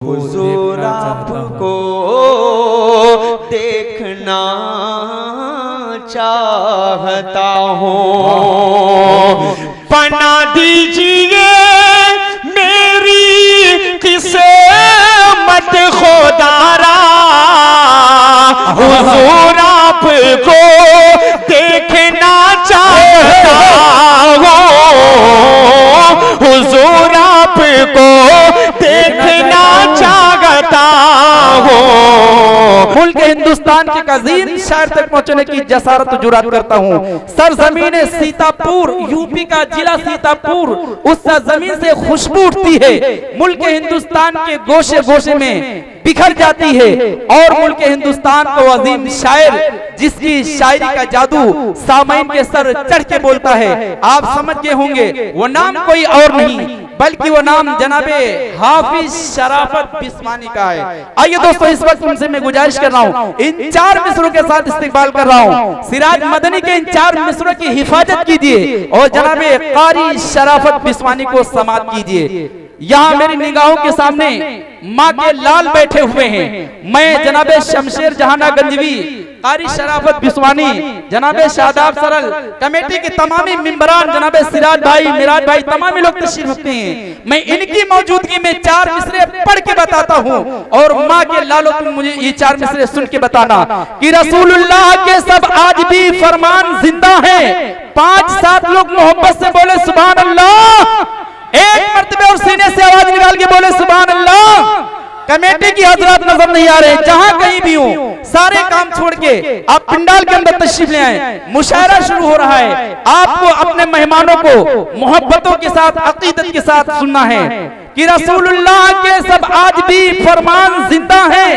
हुजूर आपको देखना चाहता हूँ, बना दीजिए मेरी किस्मत खुदारा। हुजूर आपको देखना चाहता हूँ, हुजूर आपको देखना चाहता हूँ। मुल्क हिंदुस्तान के अजीम शहर तक पहुंचने की जसारत जुरात करता हूँ। सरजमीन सीतापुर, यूपी का जिला सीतापुर, उस जमीन से खुशबू उठती है, मुल्क हिंदुस्तान के गोशे गोशे में बिखर जाती है। और मुल्क हिंदुस्तान को अजीम शायर जिसकी शायरी का जादू सामाइन के सर चढ़ के बोलता है, आप समझ गए होंगे वो नाम कोई और नहीं बल्कि वो नाम जनाबे हाफिज शराफत बिस्मानी का है। आइए दोस्तों, इस वक्त उनसे मैं गुजारिश कर रहा हूँ, इन चार मिसरों के साथ इस्तेकबाल कर रहा हूँ। सिराज मदनी के इन चार मिसरों की हिफाजत कीजिए और जनाबे कारी शराफत बिस्मानी को समात कीजिए। यहाँ मेरी निगाहों के सामने माँ के लाल बैठे हुए हैं। मैं जनाबे शमशेर जहाना गंजवी, कारी शराफत बिस्वानी, जनाबे शादाब सरल, कमेटी के तमामी मेंबरान, जनाबे सिराज भाई, मिराज भाई, तमामी लोग तशरीफ रखते हैं। मैं इनकी मौजूदगी में चार मिसरे पढ़ के बताता हूँ और माँ के लालो तुम मुझे ये चार मिसरे सुन के बताना कि रसूलुल्लाह के सब आज भी फरमान जिंदा है। 5-7 लोग मोहब्बत से बोले सुभान अल्लाह, एक मर्तबे और सीने से आवाज निकाल के बोले सुभान अल्लाह। कमेटी की हजरात नजर नहीं आ रहे, जहां कहीं भी हो सारे काम छोड़ के आप पंडाल के अंदर तशरीफ ले आए। मुशायरा शुरू हो रहा है, आपको अपने मेहमानों को मोहब्बतों के साथ, अकीदत के साथ सुनना है कि रसूलुल्लाह के सब आज भी फरमान जिंदा हैं।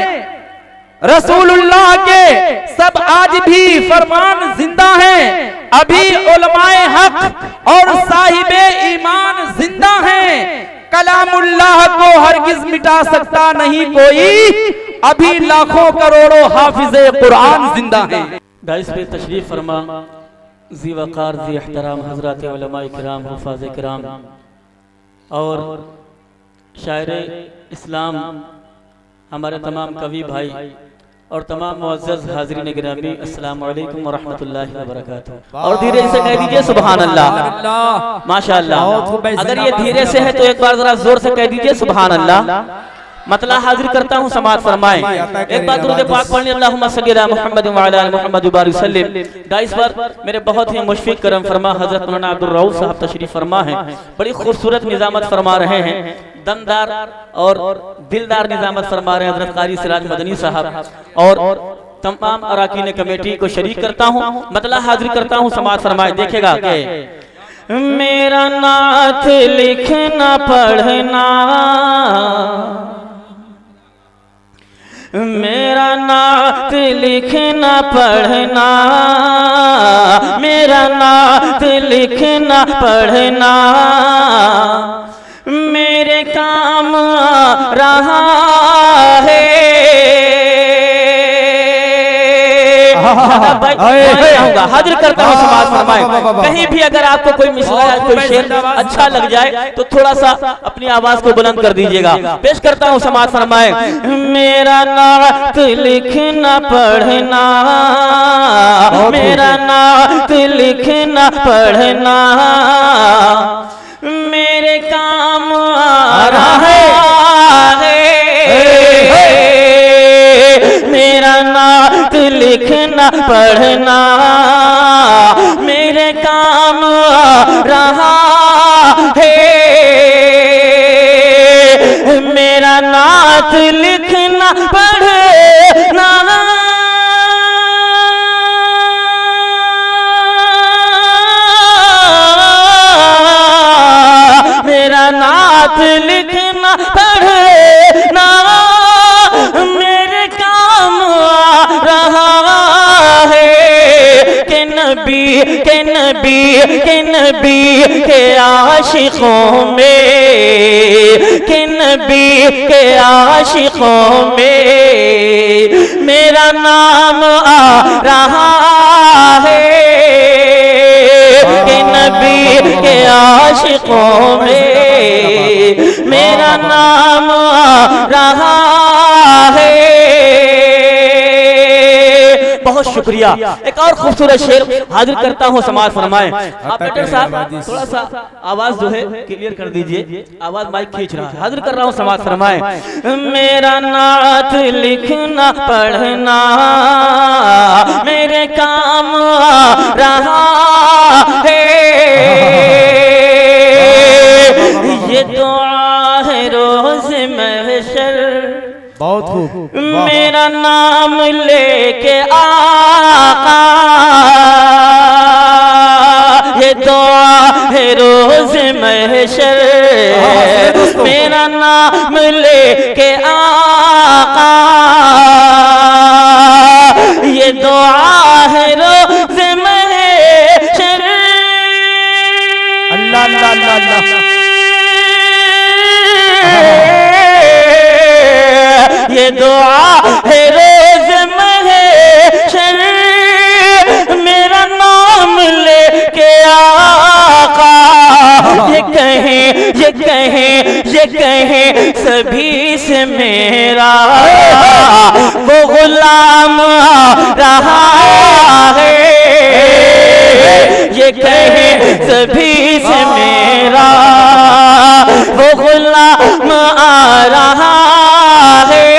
रसूलुल्लाह के सब आज भी फरमान जिंदा हैं। अभी उलमाए हक और साहिबे ईमान जिंदा हैं। कलामुल्लाह को हरगिज मिटा सकता नहीं कोई, अभी लाखों करोड़ों हाफिज़े कुरान जिंदा हैं। दाइस पे तशरीफ फरमा ज़ी वक़ार ज़ी एहतराम हज़रात उलमाए किराम, हुफ़ाज़े किराम और शायर इस्लाम, हमारे तमाम कवि भाई और तमाम मुअज़्ज़ज़ हाज़रीन गिरामी, अस्सलाम वालेकुम व रहमतुल्लाहि व बरकातुहू। और धीरे से कह दीजिए सुभान अल्लाह, माशाअल्लाह। अगर ये धीरे से है तो एक बार जरा जोर से कह दीजिए सुभान अल्लाह। मतला हाजिर करता हूँ, समाअत फरमाएं। एक बार दुरूद पाक पढ़ने, अल्लाहुम्मा सल्ली अला मुहम्मद व अला आलि मुहम्मद व बारिक सल्लिम। गाइस पर मेरे बहुत ही मुशफ़िक़ करम फरमा हज़रत मौलाना अब्दुल रऊफ़ साहब तशरीफ़ फरमा हैं। बड़ी खूबसूरत निज़ामत फरमा रहे हैं, दमदार और दिलदार निज़ामत फरमा रहे हैं हज़रत क़ारी सिराज मदनी साहब। और तमाम अराकीन कमेटी को शरीक करता हूँ, मतला हाजिर करता हूँ, समाअत फरमाएं। देखेगा कि मेरा नाथ लिखना पढ़ना, मेरा नात लिखना पढ़ना, मेरा नात लिखना पढ़ना मेरे काम आ रहा है। हाजिर करता हूँ, समाअत फरमाएं। कहीं भी अगर आपको कोई मिसरा या कोई शेर अच्छा लग जाए तो थोड़ा सा अपनी आवाज को बुलंद कर दीजिएगा। पेश करता हूँ, समाअत फरमाएं। मेरा नात लिखना पढ़ना, मेरा नात लिखना पढ़ना मेरे काम आ रहा है। मेरा नात लिखना पढ़ना मेरे काम आ रहा है। मेरा नात लिखना पढ़ना मेरा नात लिखना पढ़ना मेरे काम आ रहा है। के नबी के नबी के नबी के आशिकों में, के नबी के आशिकों में मेरा नाम आ रहा है। के नबी के आशिकों में मेरा नाम रहा है। बहुत शुक्रिया। एक और खूबसूरत शेर हाजिर करता हूँ, समाज फरमाएं। आप बेटे साहब थोड़ा सा आवाज जो है क्लियर कर दीजिए, आवाज माइक खींच रहा है। हाजिर कर रहा हूँ, समाज फरमाएं। मेरा नात लिखना पढ़ना मेरे काम आ रहा है, ये दुआ है रोज महशर, बहुत खूब। मेरा नाम लेके आका, ये दुआ है रोज महशर, मेरा नाम लेके आका, ये दुआ है रोज महशर। अल्लाह अल्लाह अल्लाह अल्लाह। ये दुआ है रोज महशर, मेरा नाम लेके आका, ये कहें ये कहें ये कहें सभी से मेरा वो गुलाम रहा है, ये कहें सभी से मेरा वो गुलाम आ रहा है,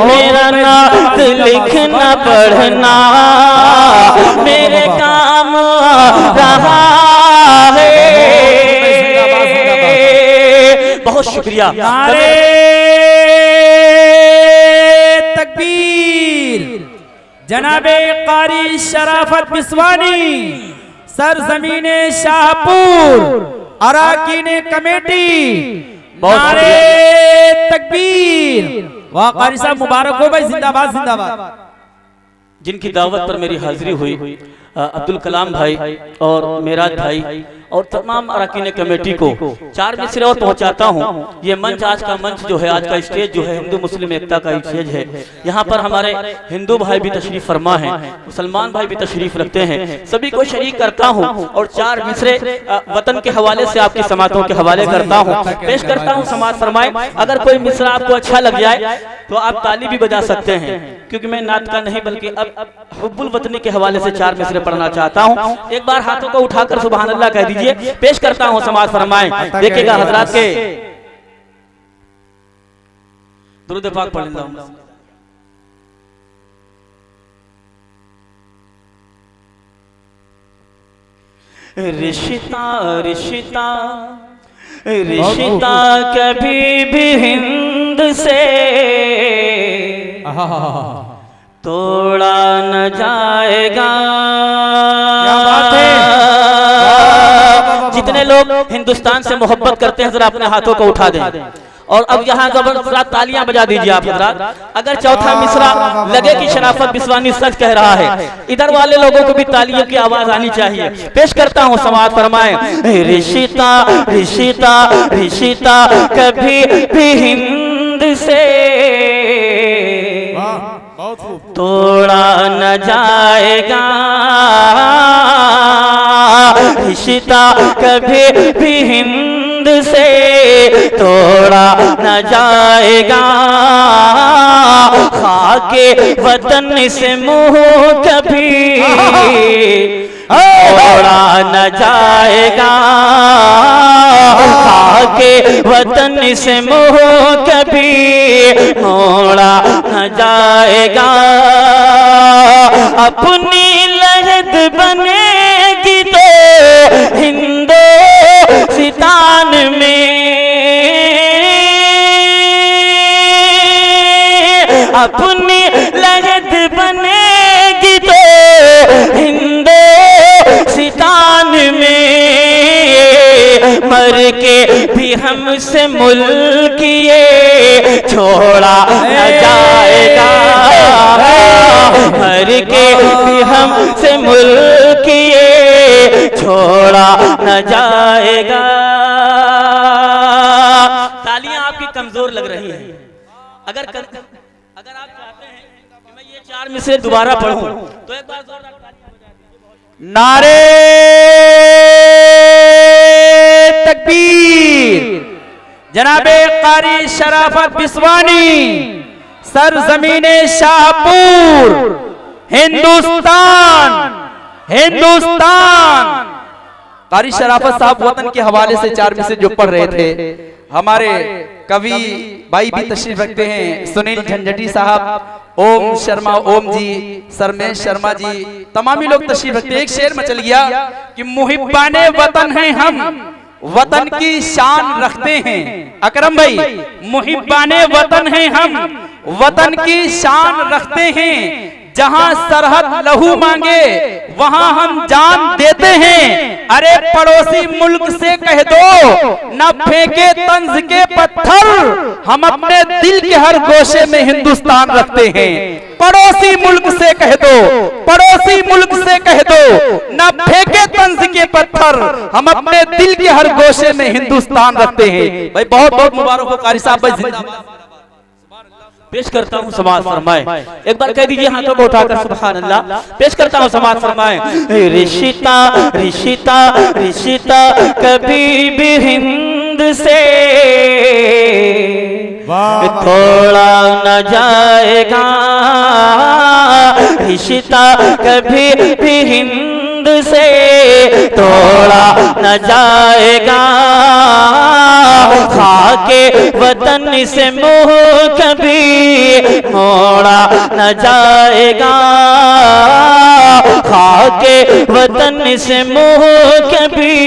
मेरा नात लिखना पढ़ना मेरे काम रहा है। बहुत शुक्रिया। नारे तकबीर। जनाबे कारी शराफत बिस्वानी, सरजमीने शाहपुर, अराकीन कमेटी, नारे तकबीर। वाह कारी साहब मुबारक हो भाई, जिंदाबाद जिंदाबाद। जिनकी दावत पर मेरी हाजिरी हुई, अब्दुल कलाम भाई और मेराज भाई और तमाम अरकान कमेटी को 4 मिसरे और पहुंचाता हूं। ये मंच आज का मंच जो है, आज का स्टेज जो है हिंदू मुस्लिम एकता का स्टेज है। यहाँ पर हमारे हिंदू भाई भी तशरीफ फरमा हैं, मुसलमान भाई भी तशरीफ रखते हैं, सभी को शरीक करता हूँ और 4 मिसरे वतन के हवाले से आपकी समातों के हवाले करता हूँ, पेश करता हूँ। समाज फरमाए। अगर कोई मिसरा आपको अच्छा लग जाए तो आप ताली भी बजा सकते हैं, क्योंकि मैं नात का नहीं बल्कि अब हुब्बुल वतनी के हवाले से 4 मिसरे पढ़ना चाहता हूँ। एक बार हाथों को उठाकर सुभान अल्लाह कह दीजिए। पेश करता हूँ, समाज फरमाएं। देखिएगा हजरात के दुरूद पाक पढ़ लेता हूँ। रिश्ता रिश्ता रिश्ता कभी भी हिंद से तोड़ा न जाएगा। क्या बात है। जितने लोग हिंदुस्तान से मोहब्बत करते हैं जरा अपने हाथों को उठा दें और अब यहाँ जबरदस्त तालियां बजा दीजिए आप हजरात। अगर चौथा मिसरा लगे कि शराफत बिस्वानी सच कह रहा है, इधर वाले लोगों को भी तालियों की आवाज आनी चाहिए। पेश करता हूँ, समाज फरमाएं। रिश्ता रिश्ता रिश्ता कभी भी हिंद से तोड़ा न जाएगा। रिश्ता कभी भी हिंद से तोड़ा न जाएगा। खाके वतन से मुंह कभी तोड़ा न जाएगा। खाके वतन से मुंह कभी मोड़ा न जाएगा। अपनी लहद बनेगी तो हिंदुस्तान में, अपनी लहद बनेगी तो हिंदुस्तान में। मर के भी हमसे मुल्क ये छोड़ा न जाएगा। मर के भी हमसे मुल्क ये छोड़ा न जाएगा। तालियां आपकी कमजोर लग रही हैं। अगर आप चाहते हैं कि मैं ये 4 मिसरे दोबारा पढ़ूं तो एक बार जोरदार नारे तकबीर। जनाबे कारी शराफत बिस्वानी, सरजमीने शाहपुर, हिंदुस्तान। कारी शराफत साहब वतन के हवाले से 4 मैसेज जो पढ़ रहे थे, हमारे कवि भाई भी तशरीफ रखते हैं, सुनील झंझटी साहब, ओम शर्मा ओम जी, सरमेश शर्मा जी, तमामी लोग तशरीफ रखते हैं। एक शेर में चल गया कि मुहिब्बाने वतन हैं हम, वतन की शान रखते हैं। अकरम भाई, मुहिब्बाने वतन हैं हम, वतन की शान रखते हैं। जहां सरहद लहू मांगे वहां हम जान देते हैं। अरे पड़ोसी मुल्क से कह दो न फेंके तंज के पत्थर, हम अपने दिल के हर गोशे में हिंदुस्तान रखते हैं। पड़ोसी मुल्क से कह दो, पड़ोसी मुल्क से कह दो न फेंके तंज के पत्थर, हम अपने दिल के हर गोशे में हिंदुस्तान रखते हैं। भाई बहुत बहुत मुबारक हो कारी साहब, भाई जिंदाबाद। पेश करता हूँ समाज फरमाए, एक बार कह दीजिए हाथों को उठाकर सुभान अल्लाह। पेश करता हूँ समाज फरमाए। रिश्ता रिश्ता रिश्ता कभी भी हिंद से थोड़ा न जाएगा, रिश्ता कभी भी हिंद से तोड़ा न जाएगा, खाके वतन से मुँह कभी मोड़ा न जाएगा, खाके वतन से मुँह कभी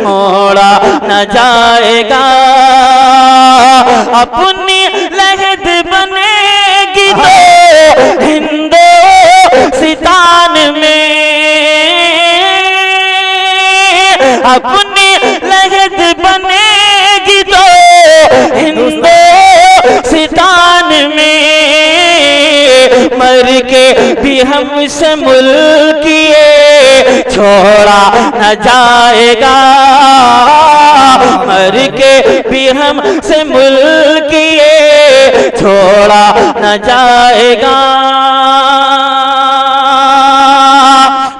मोड़ा न जाएगा। अपनी लहद बनेगी तो हिंदुस्तान में, अपनी लहद बनेगी तो हिंदुस्तान में, मर के भी हमसे मुल्किए छोड़ा न जाएगा, मर के भी हमसे मुल्किए छोड़ा न जाएगा।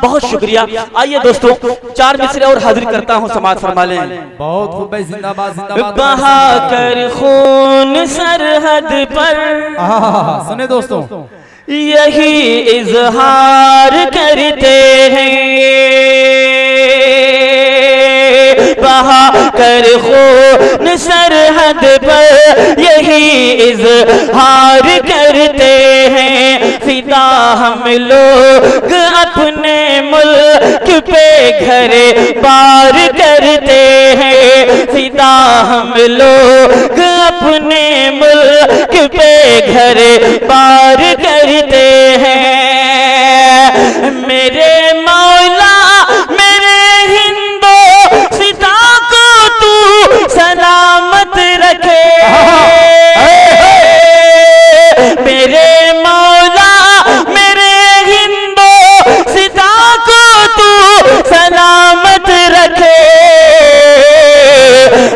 बहुत शुक्रिया। आइए दोस्तों 4 मिसरे और हाजिर करता हूँ, समाज फरमा लें। बहुत खूब भाई, जिंदाबाद जिंदाबाद। बहा कर खून सरहद पर, सुने दोस्तों, यही इजहार करते हैं, बहा कर खून सरहद पर यही इजहार करते हैं। फिदा हम लोग अपने मुल्क पे घरे बार करते हैं, फिदा हम लोग अपने मुल्क पे घरे बार करते हैं। मेरे मौला मेरे हिंदुस्तान को तू सलामत रखे, मेरे मौला मेरे हिंदुस्तान को तू सलामत रखे।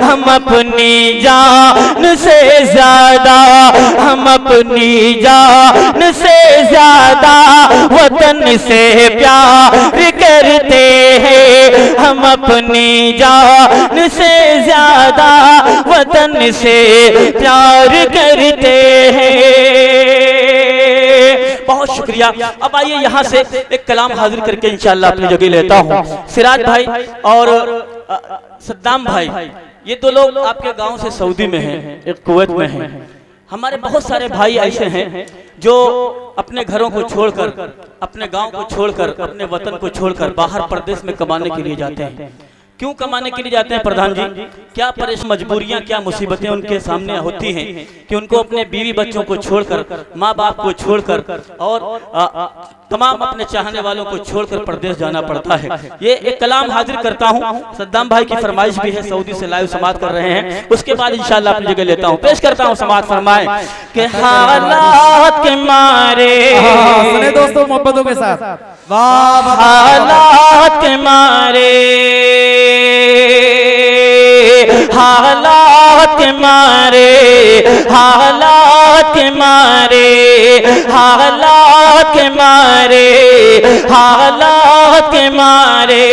हम अपनी जान से ज्यादा, हम अपनी जान से ज्यादा वतन से प्यार करते हैं, हम अपनी जान से ज्यादा वतन से प्यार करते हैं। बहुत शुक्रिया। अब आइए यहाँ से एक कलाम हाजिर करके इंशाअल्लाह अपनी जगह लेता हूँ। सिराज भाई और सद्दाम भाई, ये 2 लोग आपके गांव से सऊदी में हैं, एक कुवैत में हैं। हमारे बहुत सारे भाई ऐसे हैं जो अपने घरों को छोड़कर, अपने गांव को छोड़कर, अपने वतन को छोड़कर बाहर प्रदेश में कमाने के लिए जाते हैं। क्यों कमाने के लिए जाते हैं प्रधान जी? क्या परेशान मजबूरियां, क्या मुसीबतें उनके सामने होती हैं कि उनको अपने बीवी बच्चों को छोड़कर, माँ बाप को छोड़कर और तमाम अपने चाहने वालों को छोड़कर प्रदेश जाना पड़ता है। ये एक कलाम हाजिर करता हूँ, सद्दाम भाई की फरमाइश भी है, सऊदी से लाइव समाअत कर रहे हैं। उसके बाद इंशाअल्लाह अपनी जगह लेता हूँ, पेश करता हूँ। समाअत फरमाए कि हालात के मारे, सुने दोस्तों मोहब्बतों के साथ, हालात के मारे, हालात के मारे, हालात के मारे, हालात के मारे, हालात के मारे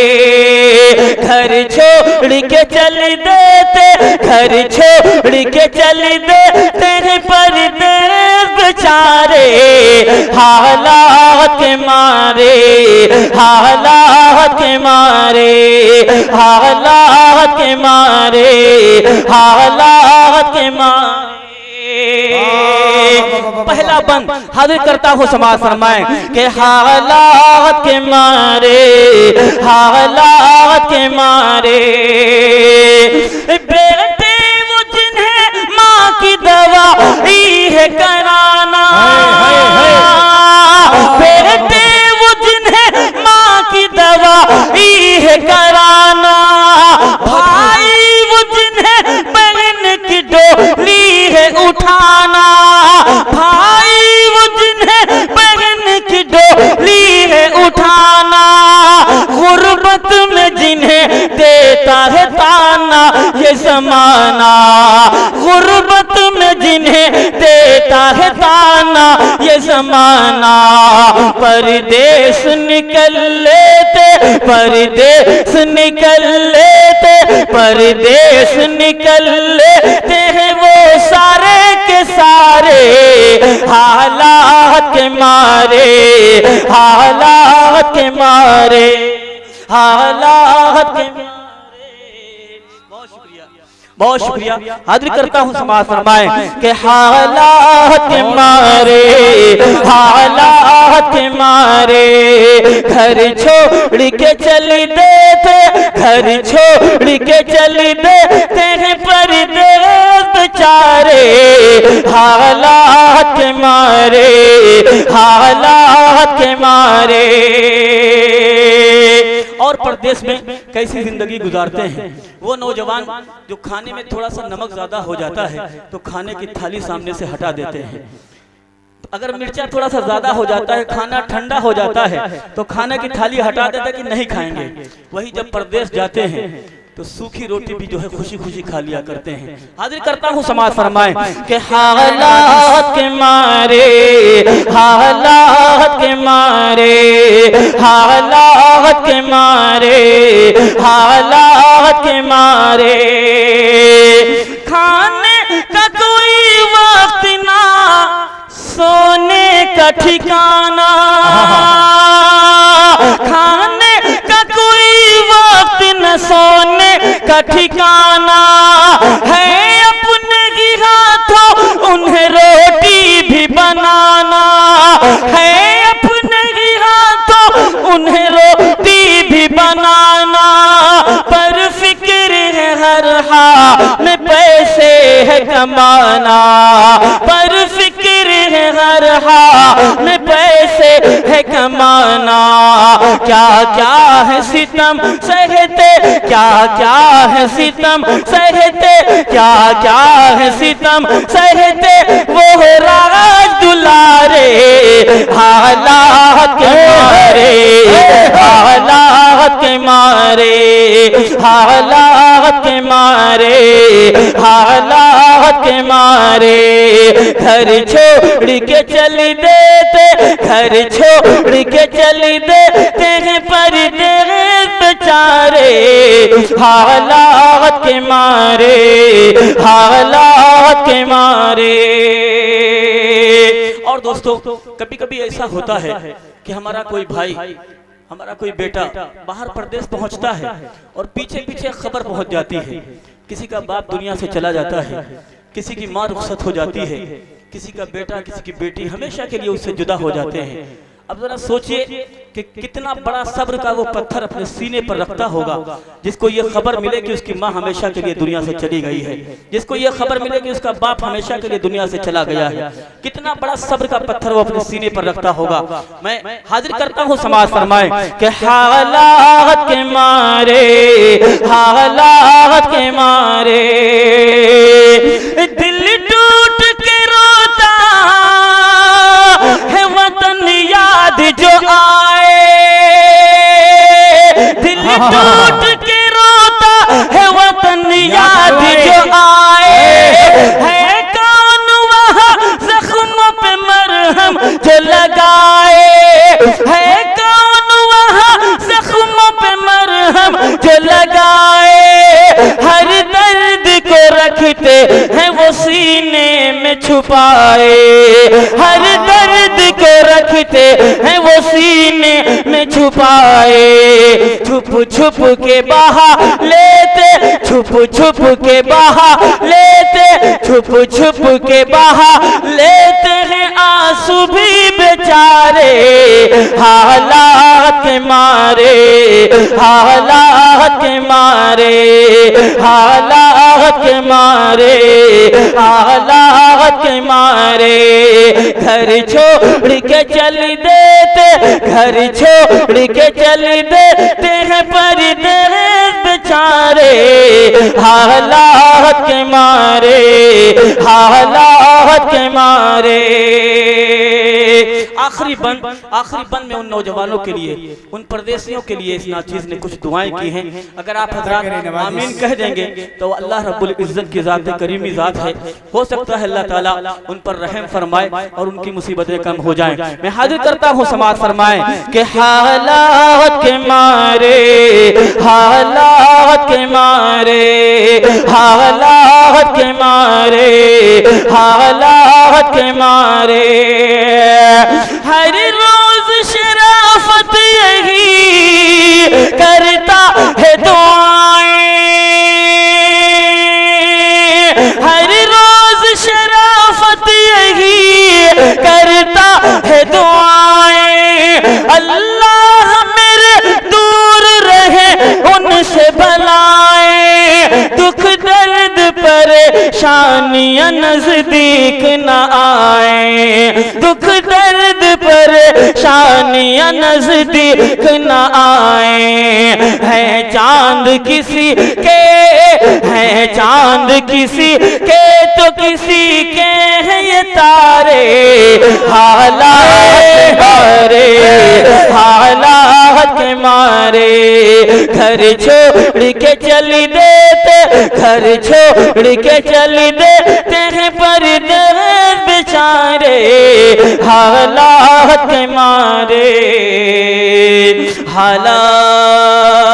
घर छोड़ के चल देते घर छोड़ के चल दे तेरे परदेस बेचारे, हालात के मारे, हालात के मारे, हालात के मारे, हालात के मारे। पहला बंद हाजिर करता हूँ समाज फरमाए के हालात के मारे, हालात के मारे। बेटे वो जिन्हें माँ की दवा है कराना, बेटे वो जिन्हें माँ की दवा है कराना, भाई वो जिन्हें बहन की डोली है उठाना, भाई वो जिन्हें बहन की डोली है उठाना, गुर्बत में जिन्हें देता है ताना ये जमाना, गुर्बत में जिन्हें देता है ताना ये जमाना। परदेश निकल लेते, परदेश निकल लेते, परदेश निकल लेते हैं वो सारे के सारे, हालात के मारे, हालात के मारे, हालात के मारे। बहुत शुक्रिया हाजिर करता हूँ समाज फरमाए के हालात के मारे, हालात के मारे। घर छोड़ के चल देते, घर छोड़ के चल देते हैं परदेस बेचारे, हालात के मारे, हालात के मारे। और परदेश में कैसी जिंदगी गुजारते हैं वो नौजवान जो खाने में थोड़ा सा नमक ज्यादा हो जाता है तो खाने की थाली सामने से हटा देते हैं, अगर मिर्चा थोड़ा सा ज्यादा हो जाता है, खाना ठंडा हो जाता है तो खाने की थाली हटा देते कि नहीं खाएंगे। वही जब परदेश जाते हैं तो सूखी रोटी भी जो है खुशी खुशी खा लिया करते हैं। हाजिर करता हूँ समाज फरमाए के हालात के मारे, हालात के मारे, हालात के मारे, हालात के मारे। खाने का कोई वक्त ना, सोने का ठिकाना, खाने का कोई वक्त न, सोने का ठिकाना है, अपने ही हाथों उन्हें रोटी भी बनाना है, अपने ही हाथों उन्हें रोटी भी बनाना। पर फिक्र है हर हाल में पैसे है कमाना, पर फिक्र है हर हाल में पैसे है कमाना। क्या क्या है सितम सहते, क्या क्या है सितम सहते, क्या क्या है सितम सहते वो राज दुलारे, हालात के मारे, हालात के मारे, हालात के मारे, हालात के मारे। घर छोड़ के चल देते, घर छोड़ के चल देते हैं परदेस बेचारे, हालात के मारे, हालात के मारे। और दोस्तों कभी कभी ऐसा होता है कि हमारा कोई भाई, हमारा कोई बेटा बाहर प्रदेश पहुंचता है और पीछे पीछे खबर पहुंच जाती है, किसी का बाप दुनिया से चला जाता है, किसी की माँ रुखसत हो जाती है, किसी का बेटा, किसी की बेटी हमेशा के लिए उससे जुदा हो जाते हैं। अब जरा सोचिए कि कितना बड़ा सब्र का वो पत्थर अपने सीने पर रखता होगा जिसको ये खबर मिले कि उसकी माँ हमेशा के लिए दुनिया से चली गई है, जिसको ये खबर मिले कि उसका बाप हमेशा के लिए दुनिया से चला गया है। कितना बड़ा सब्र का पत्थर वो अपने सीने पर रखता होगा। मैं हाजिर करता हूँ समाज फरमाए कि हालात के मारे, हालात के मारे दिल टूट के रोता है वतन याद जो आए, दिल टूट के रोता है वतन याद जो आए, है कौन वहाँ जख्मों पे मरहम जो लगाए, है कौन वहाँ जख्मों पे मरहम जो लगाए, हर दर्द को छुपाए, हर दर्द को रखते हैं वो सीने में छुपाए, छुप छुप के बहा लेते, छुप छुप के बहा लेते, छुप छुप के बहा लेते हैं आंसू भी बेचारे, हालात के मारे, हालात के मारे, हालात के मारे, हालात के मारे। घर छोड़ के चल देते, घर छोड़ के चल देते हैं परदेस बेचारे, हालात के मारे, हालात के मारे। आखिरी बंद में उन नौजवानों के लिए, उन परदेशियों के लिए इस नाचीज ने कुछ दुआएं की हैं। अगर आप हजरात आमीन कह देंगे तो अल्लाह रब्बुल इज्जत की ज़ात करीमी ज़ात है, हो सकता है अल्लाह ताला उन पर रहम फरमाए और उनकी मुसीबतें कम हो जाएं। मैं हाजिर करता हूँ, समाज फरमाए कि हालात के मारे, हालात के मारे, हालात के मारे, हालात के मारे। हर रोज शराफत यही करता है दुआएं, हर रोज शराफत यही करता है दुआएं, अल्लाह मेरे दूर रहे उनसे बलाएं, दुख दर्द परेशानियां नजदीक न आए, दुख दर्द परेशानियां नजदीक न आए। है चांद किसी के, है चांद किसी के तो किसी के हैं ये तारे, हालात मारे, हालात के मारे। घर छोड़ के चली देते, घर छोड़ के चली देते हैं परदेस बेचारे, हालात के मारे, हालात